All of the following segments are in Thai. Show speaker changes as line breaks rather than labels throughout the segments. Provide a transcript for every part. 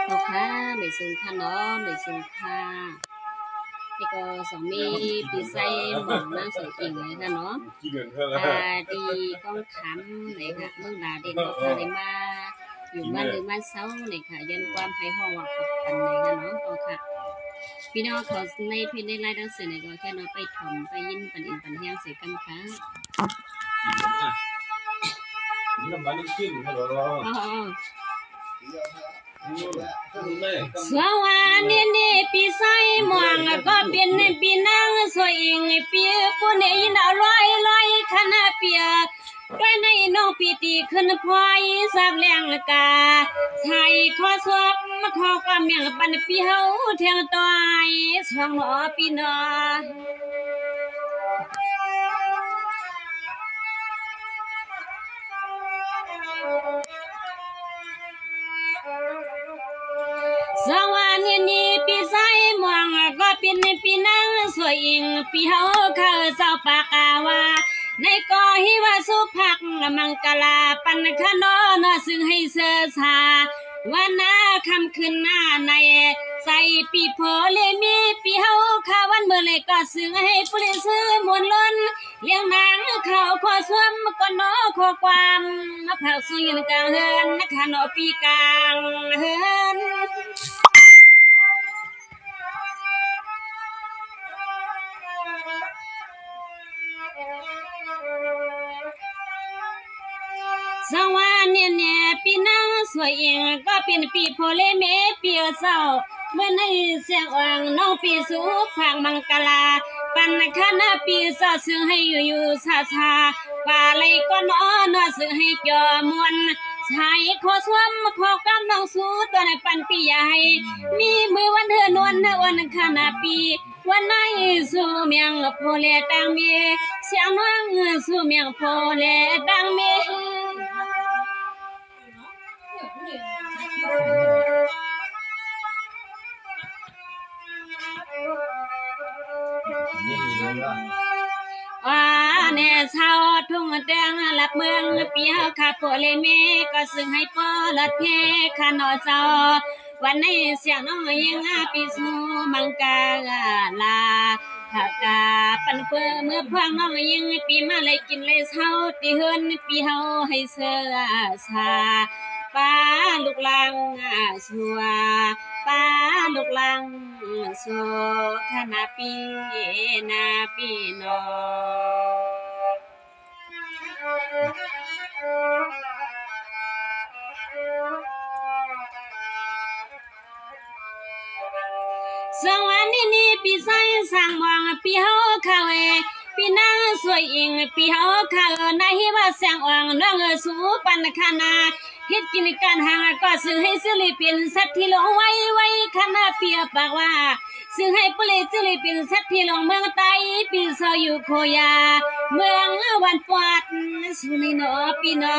ลูกค้าไม่สูงค่ะเนาะไม่สูงค่ะนี่ก็สองมีปีไส้หมองนั่งสวยอิงเลยค่ะเนาะดีก้องคำเลยค่ะเมืองลาเด่นก็ค่ะได้มาอยู่บ้านหรือบ้านเซาเลยค่ะยันความไผ่ห้องว่าขอบกันเลยค่ะเนาะเอาค่ะพี่น้องเขาในเพจในไลน์ดังเสือเนี่ยก็แค่เนาะไปถ่อมไปยินปันอินปันแห้งเสียกันค่ะ
น้ำมันขึ้นฮัลโหล
สวานี่นี่ปีไส้หมองก็เป็นปีนางสวยอิงปีผู้ในยินเอาลอยขนาเปียด้วยในน้องปีตีขึ้นพลอยสับแรงกาใส่ข้อสวบขอความเมียงปันปีเฮาเทียงตอยช่องหอปีนอสวานี่นี่ปีไส้หมองก็เป็นปีนางสวยอิงปีเฮาเข้าเจ้าปากาวาในก่อหิวาสุภักมังกลาปันขนอนซึ่งให้เสสาวันนาคำขึ้นหน้าในใส่ปีโพเลมีปีเฮาข้าวันเมื่อเลยก็ซึ่งให้ปุริซื้อมวลล้นเลี้ยงนางเขาขอสวมก็นอขอความมาเผาสุยนกลางเฮินนะคะนอปีกลางเฮินสวรรค์เนี่ยปีนางสวยเองก็เป็นปีโพเลเมปีเศร้าเมื่อในเสียงอ่างน้องปีสูผังมังกลาปันคณะปีเศร้าซึ่งให้อยู่ชาป่าเลยก็นอนซึ่งให้จอมวนชายขอสวมขอกำน้องสู้ตัวในปันปีใหญ่มีมือวันเธอนวลวันคณะปีวันไหนสู่เมียงโพเลตังเมีเสียงน้องสู่เมียงโพเลตังเมีเนี่ยชาวทุ่งแดงหลับเมืองเปียขาโพเลเมก็ซึ่งให้ปอลัดเพขานอเจ้าวันนี้เสียงน้องยังปีสูมังกาลาหากาปันเปื่อเมื่อพวงน้องยังปีมาเลยกินเลยเศร้าตีเฮินปีเฮาให้เสือชาป้าลูกลังสัวป้าลูกลังสัวขนาปีนาปีนอสวัสดีนี่ปีไส้สั่งมองปีเฮาเข้าปีนางสวยอิงปีเฮาเข้าในหิว่าเสียงอ่างน้องสู้ปันคณาเฮ็ดกินการหางก็ซื้อให้ศิลปินสัตว์ที่ลงไว้คณะเปียปากว่าซื้อให้ปลิศิลปินสัตว์ที่ลงเมืองใต้ปีซออยู่โคยาเมืองวันปอดสุนิโนปีนอ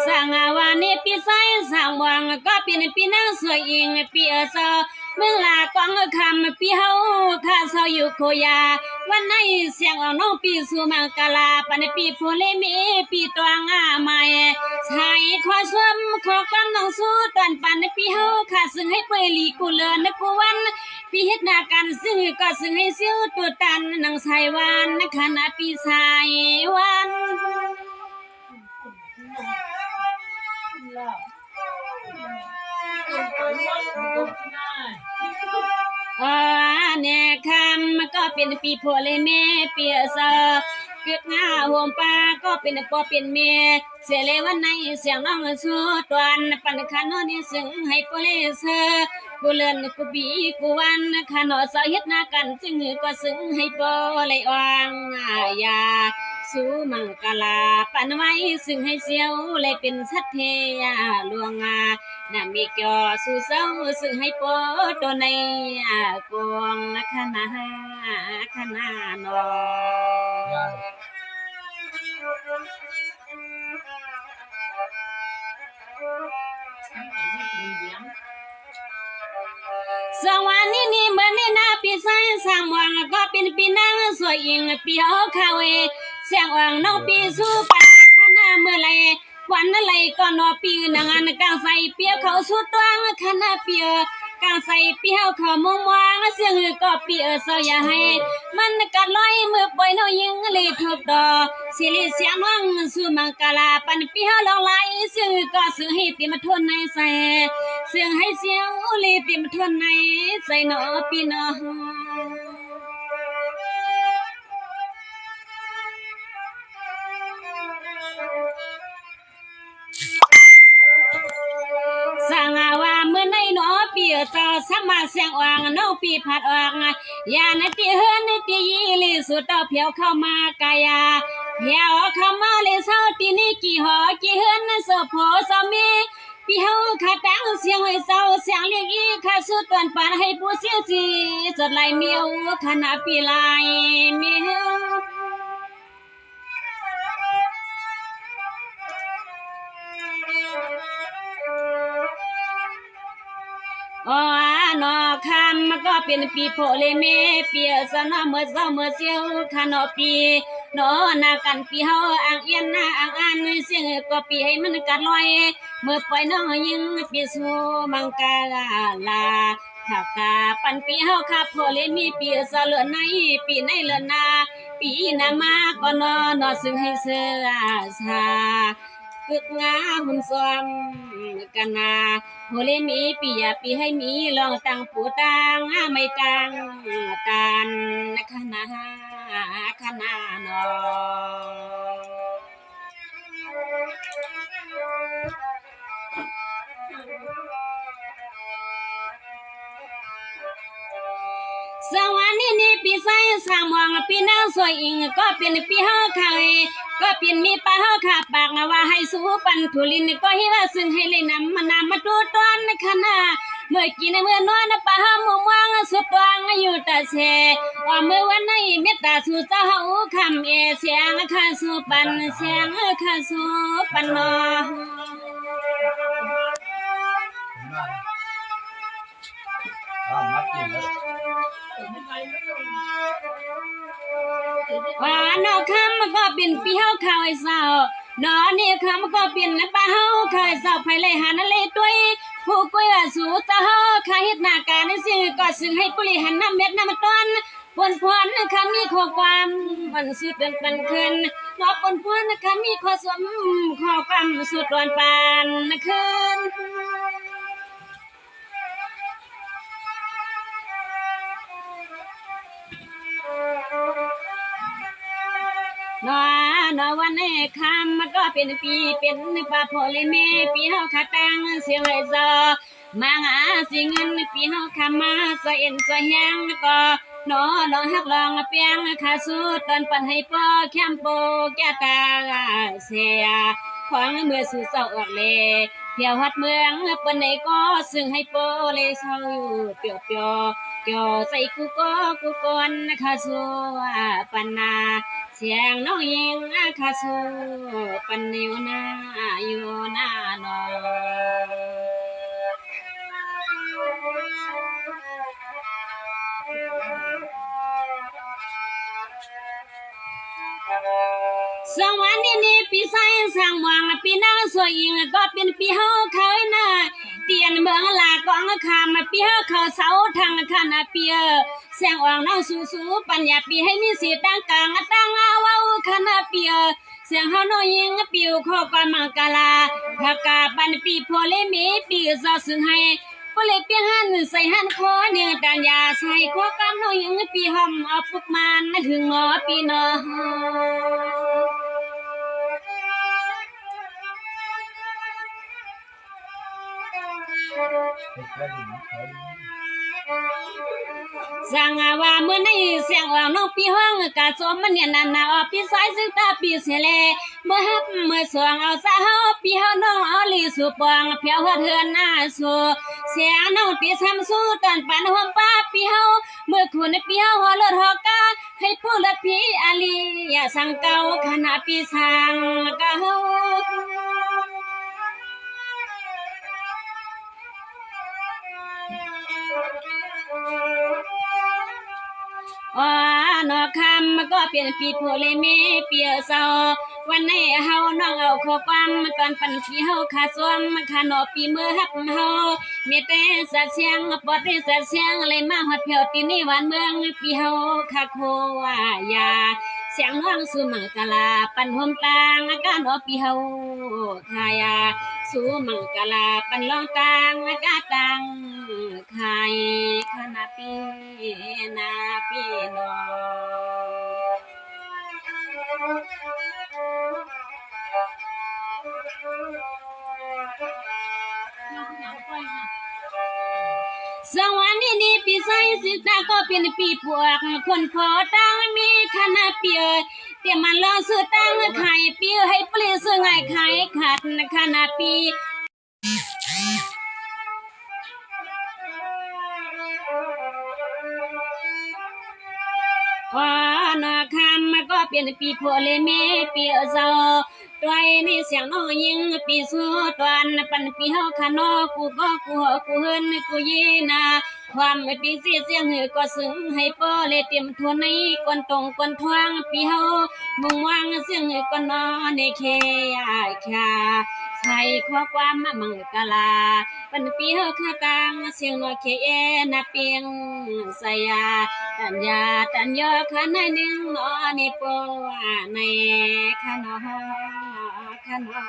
สังวานิปีไซสังวังก็เป็นปีนางสวยอิงปีเศร้าเมืองลากองคำปีเฮาข้าเศร้าอยู่โคยาวันไหนเสียงน้องปีสุมังกลาปันปีโพเลมีปีตวงใหม่ชายขอชมขอฟังน้องสู้ตอนปันปีเฮาข้าซึ่งให้เปลีกูเลินกูวันปีเฮ็ดนากันซึ่งก็ซึ่งให้ซิวตัวตันนางชายวันคณะปีชายวันเนี่ยคำก็เป็นปีโพเลเมเปียซอเกิดหน้าห่วงปาก็เป็นปอเป็นเมเสียเลวันในเสียงน้องสู้ตวนปันขันนี่ซึ่งให้โพเลเซกูเลินกูบีกูวันขันสาเฮ็ดนากันซึ่งก็ซึ่งให้โพเลยอ่างยาสู้มังกลาปันไว้ซึ่งให้เสียวเลยเป็นสัตเทียลวงน่ะมีเกี่ยวสู้เศร้าซึ่งให้โพตัวในกวงคณะนอสวรรค์นี่เหมือนในนาปีไซส สร้างวังก็เป็นปีนางสวยอิงปีเฮาคาเวเสียงวังน้องปีสู้ปันขณะเมื่อไรวันอะไรก็นอปีนางอันกางใส่เปียเขาสุดตวงขณะเปียกางใส่ปีเฮาเขามองวางเสียงก็ปีเสาอย่าให้มันกัดลอยมือปล่อยน้องยิงเลยทุบดอสิลิเสียงน้องสู่มังกาลาปันปีเฮาลองไหลเสียงก็ซื้อให้ติมาทนในใส่เสียงให้เสียงเลยติมาทนในใส่นอปีนอสังว่าเมื่อในหนอปีเจ้าสมาเสียงวางน้องปีผัดออกยาในตีเฮือนในตียีลิสุดเอาเพียวเข้ามากายาเพียวเข้ามาเลยเศร้าตีนี้กี่หอกี่เฮือนโซโพสามีปีเฮาขาดังเสียงไว้เศร้าเสียงเรียกอีข้าสุดตอนปานให้ผู้เสียจีจดลายเมียวขณะปีลายเมียวอ๋อนอคำมันก็เป็นปีโพเลเมเปียสนะเมื่อเศร้าเมื่อเสียวขานอปีนอนากันปีเฮาอ่างเอียนนาอ่างอันเสียงก็ปีให้มันกัดลอยเมื่อปล่อยน้องยิงปีสู่มังกาลาถ้ากาปันปีเฮาค่ะโพเลมีปีสะเลือนในปีในเลือนนาปีนามาก็นอซึ่งให้เสือสาปึกงาหุ่นซ้อมกันนาโหเลมีปียปีให้มีลองตังปูตังไม่ตังตันคณะนอสวรรค์นี่ปีไซสามวังปีนางสวยอิงก็เป็นปีเฮาไข่ก็เป็นมีปลาเฮาขาปากว่าให้สู้ปันทุลินก็ให้ว่าซึ่งให้เลยนำมาดูตอนขณะเมื่อกินเมื่อนอนปลาเฮามองวางสุดวางอยู่ตาเสว่าเมื่อวันในเมตตาสู่เจ้าเฮาคำเสียงข้าสู่ปันเสียงข้าสู่ปันนอ
มัดกินแล้ว
ว่านอคำมันก็เป็นปีเฮาคายเศร้านอนี่คำมันก็เป็นปลาเฮาคายเศร้าภายเลยหานั่นเลยด้วยผู้กุ้ยสู่เจ้าเฮาคายเฮ็ดหน้าการนั่นสิก็ซึ่งให้บริหารน้ำเม็ดน้ำต้นปนพรนะคะมีข้อความมันสุดเดินปันคืนนอปนพรนะคะมีข้อสมข้อความสุดดอนปานคืนนอวันนี้คำมันก็เป็นปีเป็นปลาโพลิเมปีเฮาขาตังเสียงไรซอมาหาสิเงินปีเฮาคำมาใส่เอ็นใส่แห้งก็นอลองหักลองเปียงขาสุดตอนปันให้ปอแคมโปแกตาเสียของเมื่อสู่เศร้าออกเลยเที่ยวฮัดเมืองปันไหนก็ซึ่งให้โปเลยเศร้าอยู่เปียวเปียวเกี่ยวใส่กูก่อนนะคะสัวปันนาเสียงน้องยิงคาสูปันอยู่หน้านอสวรรค์นี่ปีไซสร้างวังปีนางสวยอิงก็เป็นปีเฮาเคยนะเตียนเมืองลากองคามปีเฮาเขาเสาทางคณะเปียแสงอ่างน้องสู้ปัญญาปีให้มีสีตั้งกลางตั้งเอาว้าคณะเปียเสียงเฮาน้อยยิงปิวข้อความมังกาลาภากาปันปีโพเลมีปีซอซึ่งให้ก็เลยเปียหันใส่หันคอเนี่ยดังยาใส่ข้อความน้อยยิงปีหอมเอาปุกมันหึงงอปีนอสังว่าเมื่อในเสียงว่าน้องปีห้องกาโจมมันเนี่ยนาอปีซ้ายซึ่งตาปีเสเลเมื่อฮับเมื่อสวงเอาซะเฮาปีเฮาน้องเอาลีสู่ปองเพียวเฮือนหน้าสู่เสียน้องปีซ้ำสู้ตอนปันหอมป้าปีเฮาเมื่อคุณปีเฮาฮอเลิศฮอกาให้ผู้เลิศพี่อาลีอย่าสั่งเก่าขณะปีสังเก่า ว่านอคำก็เปลี่ยนปีโพเลเมเปียเศร้าวันไหนเฮาน้องเอาข้อความตอนปันสีเฮาขาสวมขาหนอปีเมื่อฮับเฮาเมตแต่สัตเสียงปอดสัตเสียงเลยมาฮอดเพียวตีนี่หวานเมืองปีเฮาคาโคว่ายาเสียงน้องสู่มังกลาปันหมตางอาการหนอปีเฮาทายาสู่มังกลาปันลองตางอากาตังไข่ขนาปีนาปีนอสวรรค์นี่ปีใสสิตาก็เป็นปีปวกคนพอตั้งมีขนาเปียเตียมันลองซื้อตั้งไข่เปียให้ปลีซื้อง่ายไข่ขัดขนาปีว่านาคำก็เปลี่ยนปีโพเลเมเปียเศร้าตัวนี่เสียงน้องยิงปีสู้ตวนปันปีเฮาขานอกูก็กูหอกูเฮินกูยีนาความปีเสียงหือก็ซึ้งให้ปอเลยเตรียมทวนในกวนตรงกวนทวงปีเฮามุ่งวางเสียงหือก็นอในเคยาคาใส่ข้อความมามังกลาปันปีเฮาคาตังเสียงนอเคเอนาเปียงสยาตัญญาตัญญาขณะหนึ่งนอในปอในขณะขณะ